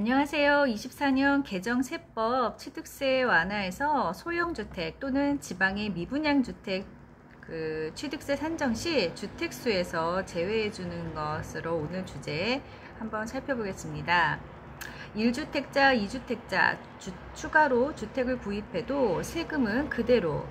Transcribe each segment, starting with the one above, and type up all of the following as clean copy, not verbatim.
안녕하세요. 24년 개정세법 취득세 완화에서 소형주택 또는 지방의 미분양주택 취득세 산정 시 주택수에서 제외해 주는 것으로 오늘 주제 한번 살펴보겠습니다. 1주택자, 2주택자 추가로 주택을 구입해도 세금은 그대로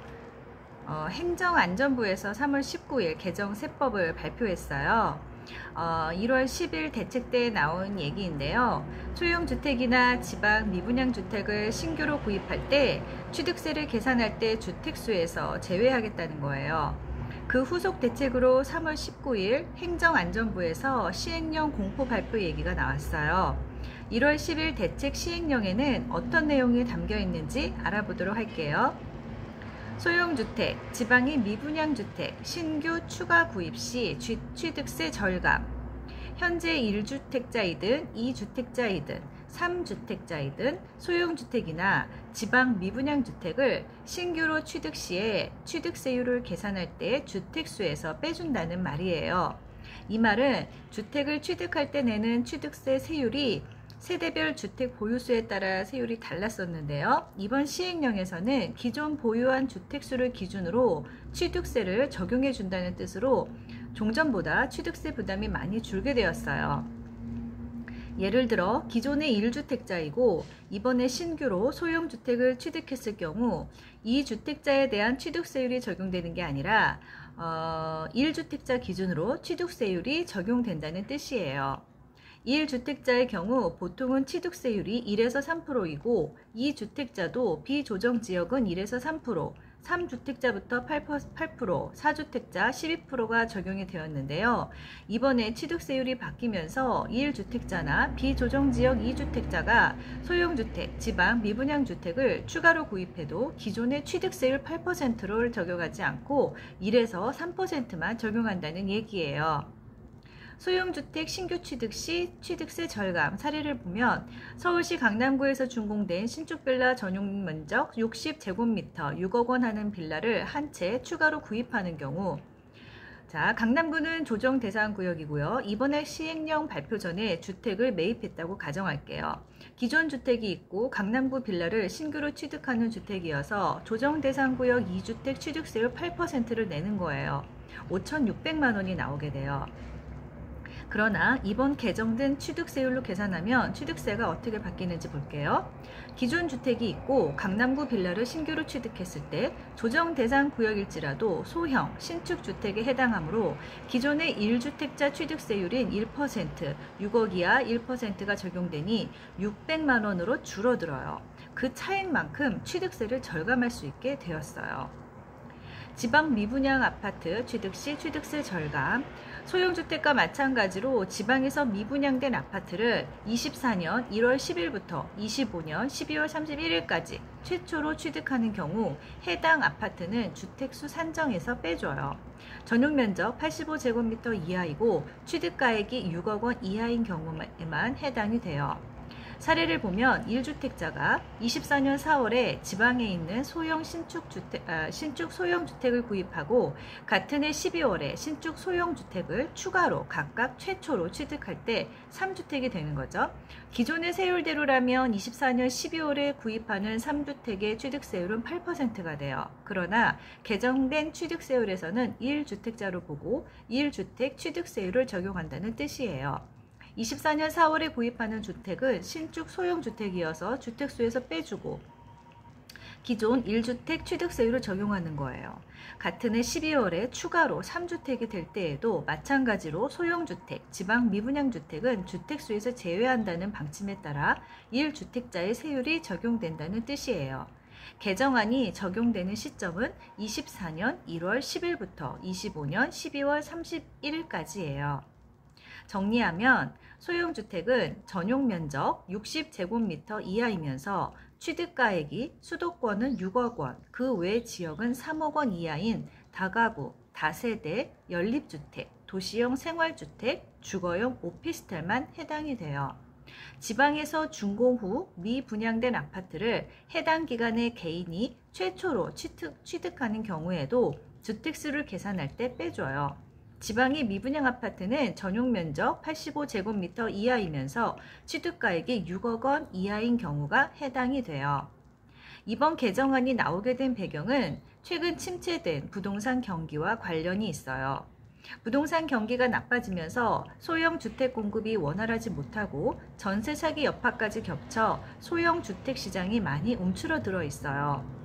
행정안전부에서 3월 19일 개정세법을 발표했어요. 1월 10일 대책 때 나온 얘기인데요. 소형주택이나 지방 미분양주택을 신규로 구입할 때 취득세를 계산할 때 주택수에서 제외하겠다는 거예요. 그 후속 대책으로 3월 19일 행정안전부에서 시행령 공포 발표 얘기가 나왔어요. 1월 10일 대책 시행령에는 어떤 내용이 담겨 있는지 알아보도록 할게요. 소형주택, 지방의 미분양주택, 신규 추가 구입 시 취득세 절감. 현재 1주택자이든 2주택자이든 3주택자이든 소형주택이나 지방 미분양주택을 신규로 취득 시에 취득세율을 계산할 때 주택수에서 빼준다는 말이에요. 이 말은 주택을 취득할 때 내는 취득세 세율이 세대별 주택 보유수에 따라 세율이 달랐었는데요. 이번 시행령에서는 기존 보유한 주택수를 기준으로 취득세를 적용해 준다는 뜻으로 종전보다 취득세 부담이 많이 줄게 되었어요. 예를 들어 기존의 1주택자이고 이번에 신규로 소형주택을 취득했을 경우 2주택자에 대한 취득세율이 적용되는 게 아니라 1주택자 기준으로 취득세율이 적용된다는 뜻이에요. 1주택자의 경우 보통은 취득세율이 1에서 3%이고 2주택자도 비조정지역은 1에서 3%, 3주택자부터 8%, 4주택자 12%가 적용이 되었는데요. 이번에 취득세율이 바뀌면서 1주택자나 비조정지역 2주택자가 소형주택, 지방 미분양주택을 추가로 구입해도 기존의 취득세율 8%를 적용하지 않고 1에서 3%만 적용한다는 얘기예요. 소형주택 신규 취득 시 취득세 절감 사례를 보면 서울시 강남구에서 준공된 신축 빌라 전용 면적 60제곱미터 6억 원 하는 빌라를 한 채 추가로 구입하는 경우, 자, 강남구는 조정 대상 구역이고요. 이번에 시행령 발표 전에 주택을 매입했다고 가정할게요. 기존 주택이 있고 강남구 빌라를 신규로 취득하는 주택이어서 조정 대상 구역 2주택 취득세율 8%를 내는 거예요. 5,600만 원이 나오게 돼요. 그러나 이번 개정된 취득세율로 계산하면 취득세가 어떻게 바뀌는지 볼게요. 기존 주택이 있고 강남구 빌라를 신규로 취득했을 때 조정 대상 구역일지라도 소형, 신축 주택에 해당하므로 기존의 1주택자 취득세율인 1%, 6억 이하 1%가 적용되니 600만 원으로 줄어들어요. 그 차액만큼 취득세를 절감할 수 있게 되었어요. 지방 미분양 아파트 취득 시 취득세 절감. 소형주택과 마찬가지로 지방에서 미분양된 아파트를 24년 1월 10일부터 25년 12월 31일까지 최초로 취득하는 경우 해당 아파트는 주택수 산정에서 빼줘요. 전용면적 85제곱미터 이하이고 취득가액이 6억 원 이하인 경우에만 해당이 돼요. 사례를 보면 1주택자가 24년 4월에 지방에 있는 신축 소형주택을 구입하고 같은 해 12월에 신축 소형주택을 추가로 각각 최초로 취득할 때 3주택이 되는 거죠. 기존의 세율대로라면 24년 12월에 구입하는 3주택의 취득세율은 8%가 돼요. 그러나 개정된 취득세율에서는 1주택자로 보고 1주택 취득세율을 적용한다는 뜻이에요. 24년 4월에 구입하는 주택은 신축 소형주택이어서 주택수에서 빼주고 기존 1주택 취득세율을 적용하는 거예요. 같은 해 12월에 추가로 3주택이 될 때에도 마찬가지로 소형주택, 지방 미분양주택은 주택수에서 제외한다는 방침에 따라 1주택자의 세율이 적용된다는 뜻이에요. 개정안이 적용되는 시점은 24년 1월 10일부터 25년 12월 31일까지예요. 정리하면 소형주택은 전용면적 60제곱미터 이하이면서 취득가액이 수도권은 6억 원, 그 외 지역은 3억 원 이하인 다가구, 다세대, 연립주택, 도시형 생활주택, 주거용 오피스텔만 해당이 돼요. 지방에서 준공 후 미분양된 아파트를 해당 기간에 개인이 최초로 취득하는 경우에도 주택수를 계산할 때 빼줘요. 지방의 미분양 아파트는 전용 면적 85제곱미터 이하이면서 취득가액이 6억 원 이하인 경우가 해당이 돼요. 이번 개정안이 나오게 된 배경은 최근 침체된 부동산 경기와 관련이 있어요. 부동산 경기가 나빠지면서 소형 주택 공급이 원활하지 못하고 전세 사기 여파까지 겹쳐 소형 주택 시장이 많이 움츠러들어 있어요.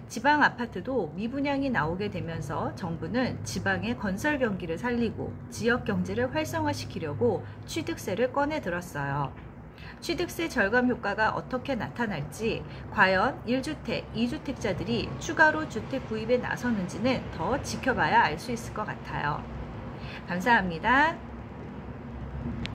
지방 아파트도 미분양이 나오게 되면서 정부는 지방의 건설 경기를 살리고 지역 경제를 활성화시키려고 취득세를 꺼내 들었어요. 취득세 절감 효과가 어떻게 나타날지, 과연 1주택, 2주택자들이 추가로 주택 구입에 나서는지는 더 지켜봐야 알 수 있을 것 같아요. 감사합니다.